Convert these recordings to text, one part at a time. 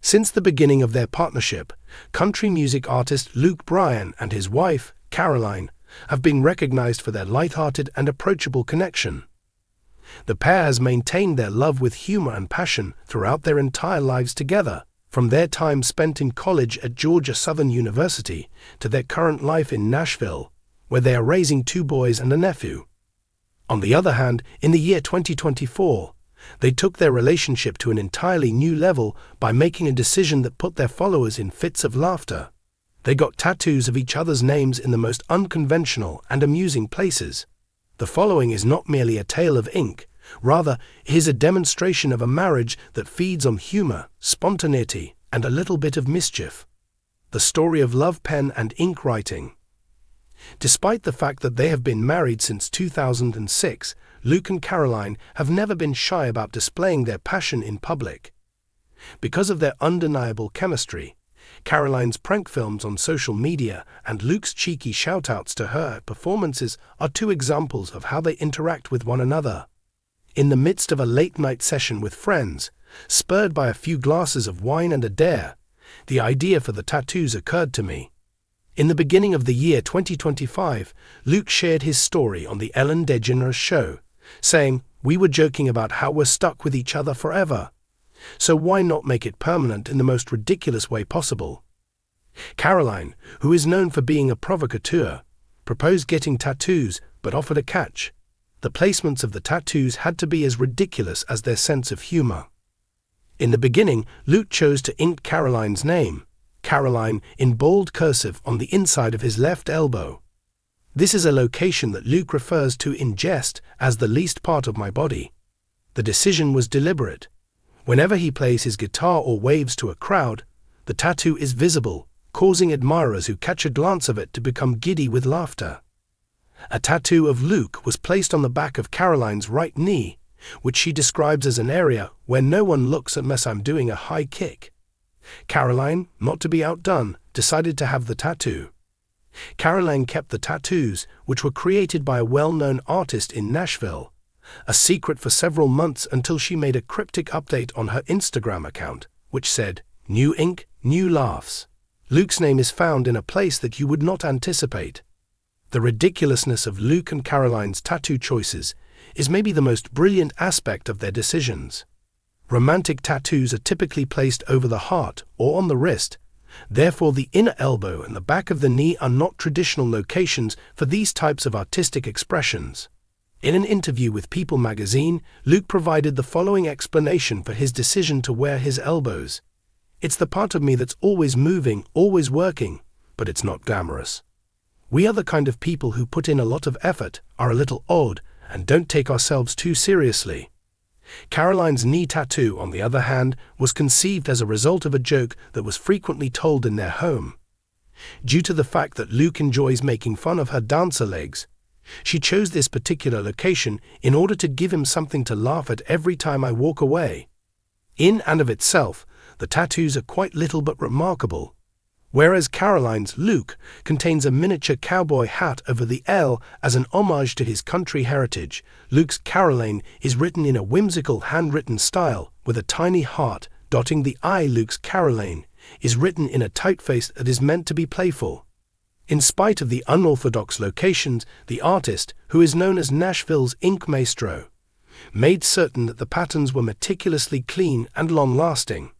Since the beginning of their partnership, country music artist Luke Bryan and his wife, Caroline, have been recognized for their light-hearted and approachable connection. The pair has maintained their love with humor and passion throughout their entire lives together, from their time spent in college at Georgia Southern University to their current life in Nashville, where they are raising 2 boys and a nephew. On the other hand, in the year 2024, they took their relationship to an entirely new level by making a decision that put their followers in fits of laughter. They got tattoos of each other's names in the most unconventional and amusing places. The following is not merely a tale of ink, rather, it is a demonstration of a marriage that feeds on humor, spontaneity, and a little bit of mischief. The story of love, pen and ink writing. Despite the fact that they have been married since 2006, Luke and Caroline have never been shy about displaying their passion in public. Because of their undeniable chemistry, Caroline's prank films on social media and Luke's cheeky shout-outs to her at performances are 2 examples of how they interact with one another. In the midst of a late-night session with friends, spurred by a few glasses of wine and a dare, the idea for the tattoos occurred to me. In the beginning of the year 2025, Luke shared his story on the Ellen DeGeneres show, saying, "We were joking about how we're stuck with each other forever. So why not make it permanent in the most ridiculous way possible?" Caroline, who is known for being a provocateur, proposed getting tattoos but offered a catch. The placements of the tattoos had to be as ridiculous as their sense of humor. In the beginning, Luke chose to ink Caroline's name, Caroline, in bold cursive on the inside of his left elbow. This is a location that Luke refers to in jest as the least part of my body. The decision was deliberate. Whenever he plays his guitar or waves to a crowd, the tattoo is visible, causing admirers who catch a glance of it to become giddy with laughter. A tattoo of Luke was placed on the back of Caroline's right knee, which she describes as an area where no one looks unless I'm doing a high kick. Caroline, not to be outdone, decided to have the tattoo. Caroline kept the tattoos, which were created by a well-known artist in Nashville, a secret for several months until she made a cryptic update on her Instagram account, which said, "New ink, new laughs." Luke's name is found in a place that you would not anticipate. The ridiculousness of Luke and Caroline's tattoo choices is maybe the most brilliant aspect of their decisions. Romantic tattoos are typically placed over the heart or on the wrist. Therefore, the inner elbow and the back of the knee are not traditional locations for these types of artistic expressions. In an interview with People magazine, Luke provided the following explanation for his decision to wear his elbows. "It's the part of me that's always moving, always working, but it's not glamorous. We are the kind of people who put in a lot of effort, are a little odd, and don't take ourselves too seriously." Caroline's knee tattoo, on the other hand, was conceived as a result of a joke that was frequently told in their home. Due to the fact that Luke enjoys making fun of her dancer legs, she chose this particular location in order to give him something to laugh at every time I walk away. In and of itself, the tattoos are quite little but remarkable. Whereas Caroline's Luke contains a miniature cowboy hat over the L as an homage to his country heritage, Luke's Caroline is written in a whimsical handwritten style with a tiny heart dotting the I. Luke's Caroline is written in a typeface that is meant to be playful. In spite of the unorthodox locations, the artist, who is known as Nashville's ink maestro, made certain that the patterns were meticulously clean and long-lasting.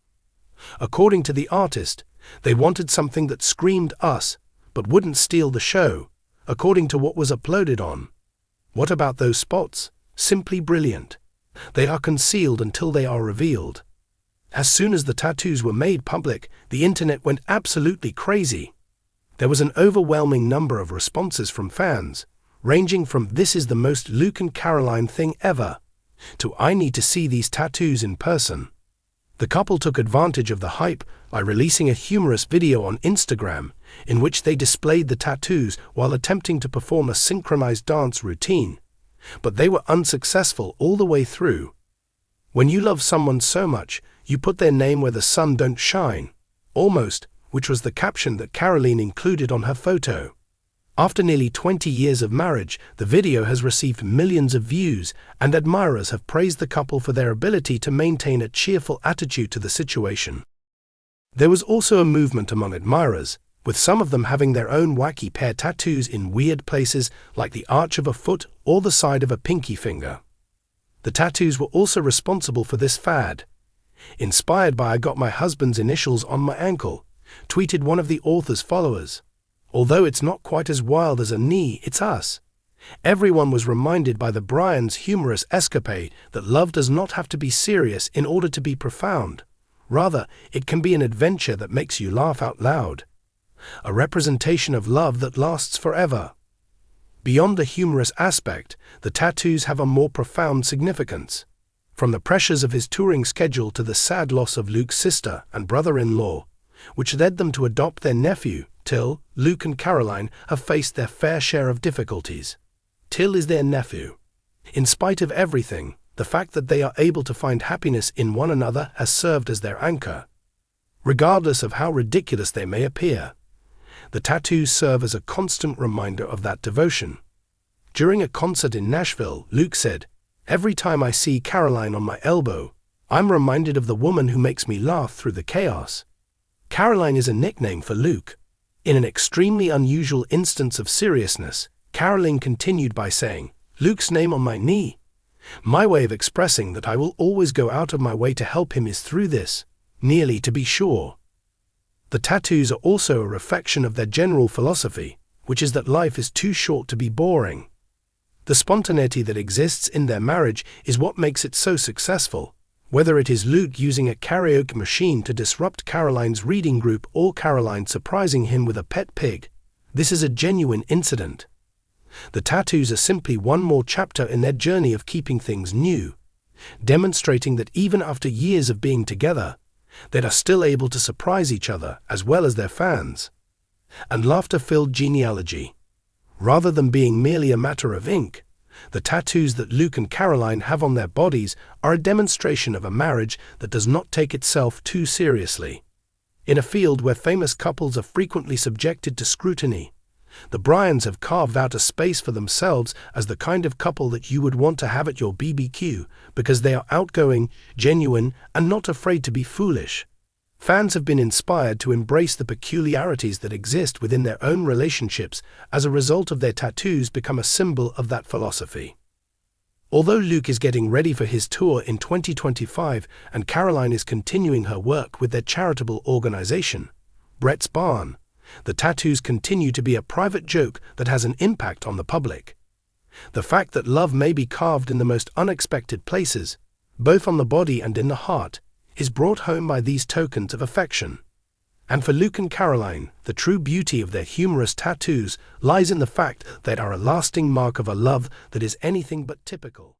According to the artist, they wanted something that screamed us, but wouldn't steal the show, according to what was uploaded on. What about those spots? Simply brilliant. They are concealed until they are revealed. As soon as the tattoos were made public, the internet went absolutely crazy. There was an overwhelming number of responses from fans, ranging from "This is the most Luke and Caroline thing ever" to "I need to see these tattoos in person." The couple took advantage of the hype by releasing a humorous video on Instagram in which they displayed the tattoos while attempting to perform a synchronized dance routine, but they were unsuccessful all the way through. When you love someone so much, you put their name where the sun don't shine, almost, which was the caption that Caroline included on her photo. After nearly 20 years of marriage, the video has received millions of views, and admirers have praised the couple for their ability to maintain a cheerful attitude to the situation. There was also a movement among admirers, with some of them having their own wacky pair tattoos in weird places like the arch of a foot or the side of a pinky finger. The tattoos were also responsible for this fad. Inspired by "I got my husband's initials on my ankle," tweeted one of the author's followers. "Although it's not quite as wild as a knee, it's us." Everyone was reminded by the Bryans' humorous escapade that love does not have to be serious in order to be profound. Rather, it can be an adventure that makes you laugh out loud. A representation of love that lasts forever. Beyond the humorous aspect, the tattoos have a more profound significance. From the pressures of his touring schedule to the sad loss of Luke's sister and brother-in-law, which led them to adopt their nephew, Till, Luke and Caroline have faced their fair share of difficulties. Till is their nephew. In spite of everything, the fact that they are able to find happiness in one another has served as their anchor. Regardless of how ridiculous they may appear, the tattoos serve as a constant reminder of that devotion. During a concert in Nashville, Luke said, "Every time I see Caroline on my elbow, I'm reminded of the woman who makes me laugh through the chaos." Caroline is a nickname for Luke. In an extremely unusual instance of seriousness, Caroline continued by saying, "Luke's name on my knee. My way of expressing that I will always go out of my way to help him is through this, nearly to be sure." The tattoos are also a reflection of their general philosophy, which is that life is too short to be boring. The spontaneity that exists in their marriage is what makes it so successful. Whether it is Luke using a karaoke machine to disrupt Caroline's reading group or Caroline surprising him with a pet pig, this is a genuine incident. The tattoos are simply one more chapter in their journey of keeping things new, demonstrating that even after years of being together, they are still able to surprise each other as well as their fans. And laughter-filled genealogy. Rather than being merely a matter of ink, the tattoos that Luke and Caroline have on their bodies are a demonstration of a marriage that does not take itself too seriously. In a field where famous couples are frequently subjected to scrutiny, the Bryans have carved out a space for themselves as the kind of couple that you would want to have at your BBQ because they are outgoing, genuine, and not afraid to be foolish. Fans have been inspired to embrace the peculiarities that exist within their own relationships as a result of their tattoos become a symbol of that philosophy. Although Luke is getting ready for his tour in 2025 and Caroline is continuing her work with their charitable organization, Brett's Barn, the tattoos continue to be a private joke that has an impact on the public. The fact that love may be carved in the most unexpected places, both on the body and in the heart, is brought home by these tokens of affection. And for Luke and Caroline, the true beauty of their humorous tattoos lies in the fact that they are a lasting mark of a love that is anything but typical.